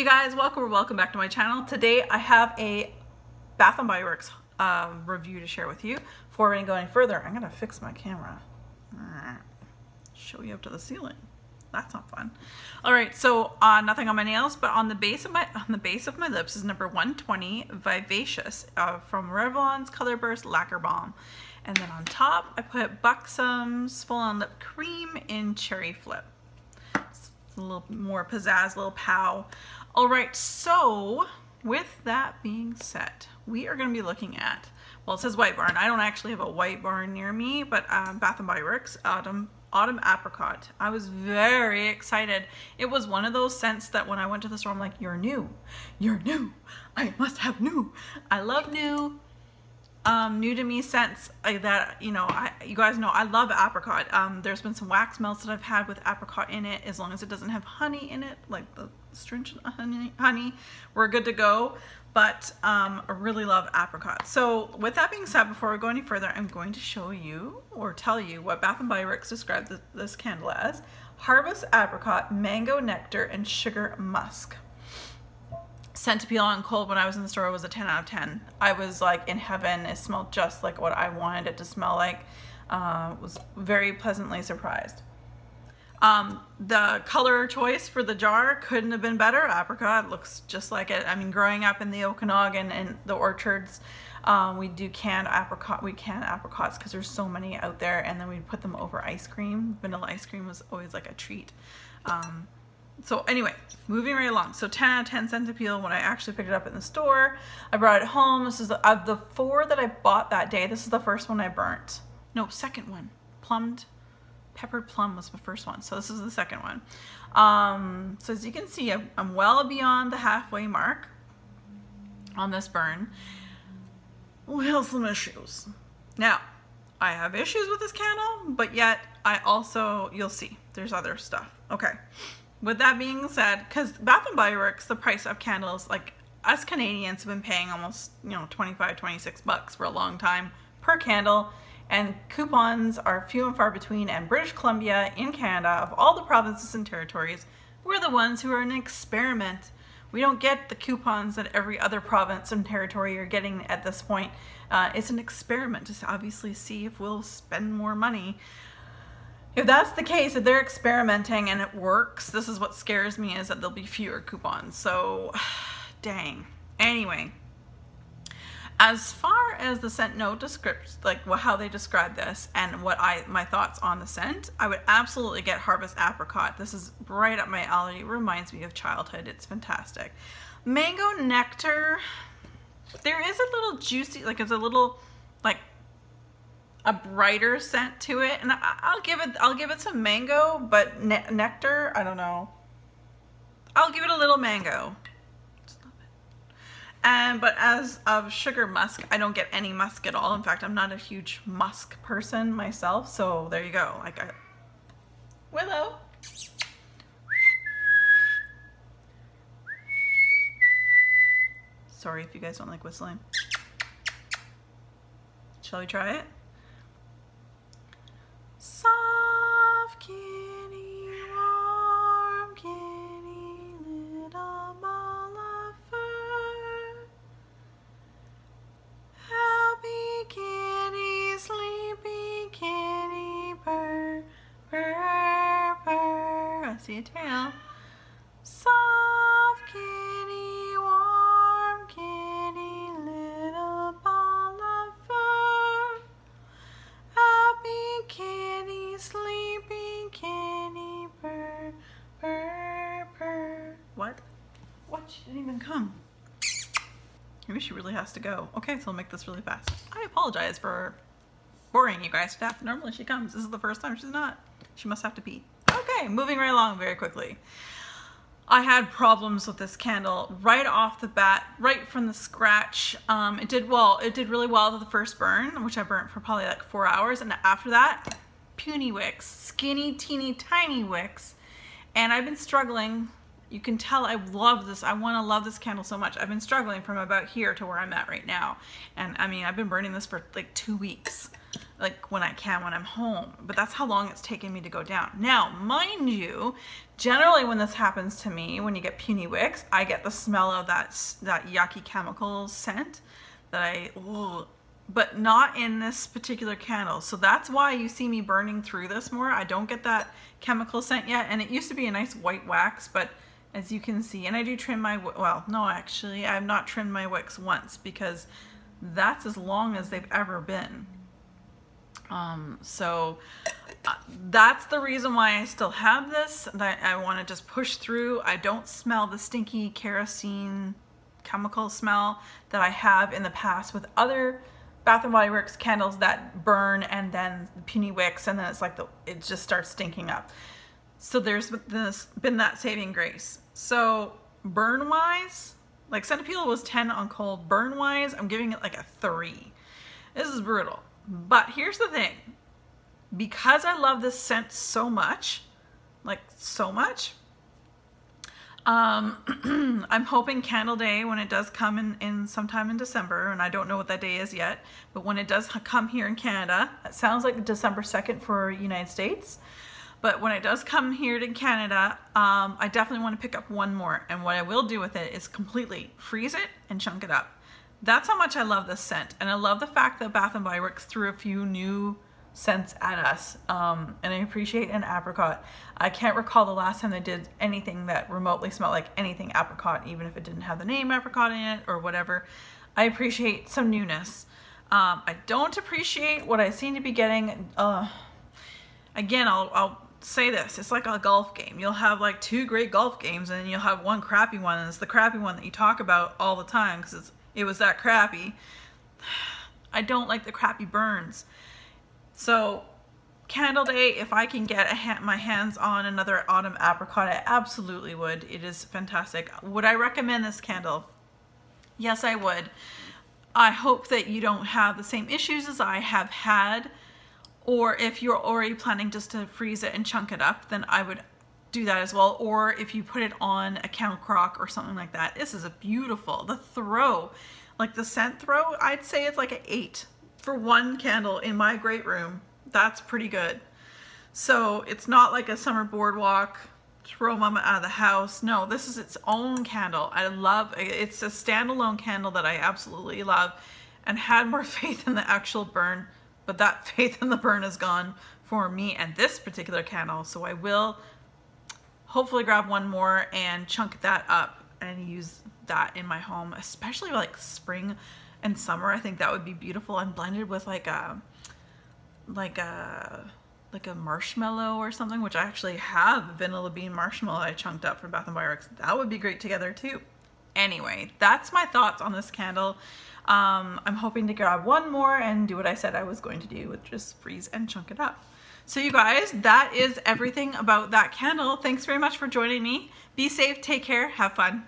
you guys, welcome back to my channel. Today I have a Bath & Body Works review to share with you. Before we go any further, I'm gonna fix my camera. Show you up to the ceiling. That's not fun. All right, so nothing on my nails, but on the base of my lips is number 120 Vivacious from Revlon's Color Burst Lacquer Balm. And then on top, I put Buxom's Full On Lip Cream in Cherry Flip. It's a little more pizzazz, a little pow. All right, so with that being said, we are going to be looking at, well, it says White Barn. I don't actually have a White Barn near me, but Bath & Body Works Autumn Apricot. I was very excited. It was one of those scents that when I went to the store, I'm like, you're new, I must have new. I love new. New to me scents that, you know, you guys know I love apricot. There's been some wax melts that I've had with apricot in it. As long as it doesn't have honey in it, like the stringent honey, we're good to go. But I really love apricot. So with that being said, before we go any further, I'm going to show you or tell you what Bath & Body Works described this candle as: Harvest Apricot, Mango Nectar, and Sugar Musk. Scent to peel on cold when I was in the store was a 10 out of 10. I was like in heaven. It smelled just like what I wanted it to smell like. Was very pleasantly surprised. The color choice for the jar couldn't have been better. Apricot looks just like it. I mean, growing up in the Okanagan and the orchards, we do canned apricot. We can apricots because there's so many out there, and then we put them over ice cream. Vanilla ice cream was always like a treat. So anyway, moving right along. So 10 out of 10 scent appeal when I actually picked it up in the store. I brought it home. This is of the 4 that I bought that day, this is the first one I burnt. No, second one. Peppered plum was the first one. So this is the second one. So as you can see, I'm well beyond the halfway mark on this burn. We have some issues. Now, I have issues with this candle, but yet I also, you'll see, there's other stuff. Okay. With that being said, because Bath & Body Works, the price of candles, like us Canadians have been paying almost, you know, 25, 26 bucks for a long time per candle, and coupons are few and far between, and British Columbia in Canada, of all the provinces and territories, we're the ones who are an experiment. We don't get the coupons that every other province and territory are getting at this point. It's an experiment to obviously see if we'll spend more money. If that's the case, if they're experimenting and it works, this is what scares me, is that there'll be fewer coupons. So, dang. Anyway, as far as the scent note descripts, like how they describe this and what my thoughts on the scent, I would absolutely get Harvest Apricot. This is right up my alley. It reminds me of childhood. It's fantastic. Mango Nectar, there is a little juicy, like it's a little like a brighter scent to it, and I'll give it some mango, but nectar, I don't know. I'll give it a little mango. Just love it. But as of Sugar Musk, I don't get any musk at all. In fact, I'm not a huge musk person myself, so there you go. Like Willow. Sorry if you guys don't like whistling. Shall we try it? Soft kitty, warm kitty, little ball of fur. Happy kitty, sleepy kitty, purr, purr, purr. I see a tail. Soft kitty, warm kitty, little ball of fur. Happy kitty, sleepy kitty, purr, purr, purr. What? She didn't even come. Maybe she really has to go. Okay, so I'll make this really fast. I apologize for boring you guys to death. Normally she comes. This is the first time she's not. She must have to pee. Okay, moving right along very quickly. I had problems with this candle right off the bat, right from the scratch. It did really well to the first burn, which I burnt for probably like 4 hours, and after that, puny wicks, skinny, teeny, tiny wicks, and I've been struggling. You can tell I love this. I want to love this candle so much. I've been struggling from about here to where I'm at right now, and I mean, I've been burning this for like 2 weeks. like when I can when I'm home, but that's how long it's taken me to go down. Now, mind you, generally when this happens to me, when you get puny wicks, I get the smell of that yucky chemical scent that but not in this particular candle. So that's why you see me burning through this more. I don't get that chemical scent yet, and it used to be a nice white wax, but as you can see, and I do trim my, well, no, actually, I've not trimmed my wicks once because that's as long as they've ever been. That's the reason why I still have this, that I want to just push through. I don't smell the stinky kerosene chemical smell that I have in the past with other Bath & Body Works candles that burn and then puny wicks, and then it's like it just starts stinking up. So there's been that saving grace. So burn wise, like scent appeal was 10 on cold. Burn wise, I'm giving it like a 3. This is brutal. But here's the thing, because I love this scent so much, like so much, I'm hoping Candle Day, when it does come in sometime in December, and I don't know what that day is yet, but when it does come here in Canada, it sounds like December 2nd for United States, but when it does come here to Canada, I definitely want to pick up one more, and what I will do with it is completely freeze it and chunk it up. That's how much I love this scent, and I love the fact that Bath & Body Works threw a few new scents at us, and I appreciate an apricot. I can't recall the last time they did anything that remotely smelled like anything apricot, even if it didn't have the name apricot in it or whatever. I appreciate some newness. I don't appreciate what I seem to be getting. Again, I'll say this, it's like a golf game. You'll have like 2 great golf games, and then you'll have one crappy one, and it's the crappy one that you talk about all the time because it was that crappy. I don't like the crappy burns. So Candle Day, if I can get my hands on another autumn apricot, I absolutely would. It is fantastic. Would I recommend this candle? Yes, I would. I hope that you don't have the same issues as I have had, or if you're already planning just to freeze it and chunk it up, then I would do that as well. Or if you put it on a candle crock or something like that. This is a beautiful, the throw, like the scent throw, I'd say it's like an 8 for one candle in my great room. That's pretty good. So it's not like a summer boardwalk, throw mama out of the house. No, this is its own candle. I love, it's a standalone candle that I absolutely love, and had more faith in the actual burn, but that faith in the burn is gone for me and this particular candle. So I will hopefully grab one more and chunk that up and use that in my home, especially like spring and summer. I think that would be beautiful, and blended with like a marshmallow or something, which I actually have vanilla bean marshmallow I chunked up from Bath & Body Works. That would be great together too. Anyway, that's my thoughts on this candle. I'm hoping to grab one more and do what I said I was going to do, with just freeze and chunk it up. So you guys, that is everything about that candle. Thanks very much for joining me. Be safe, take care, have fun.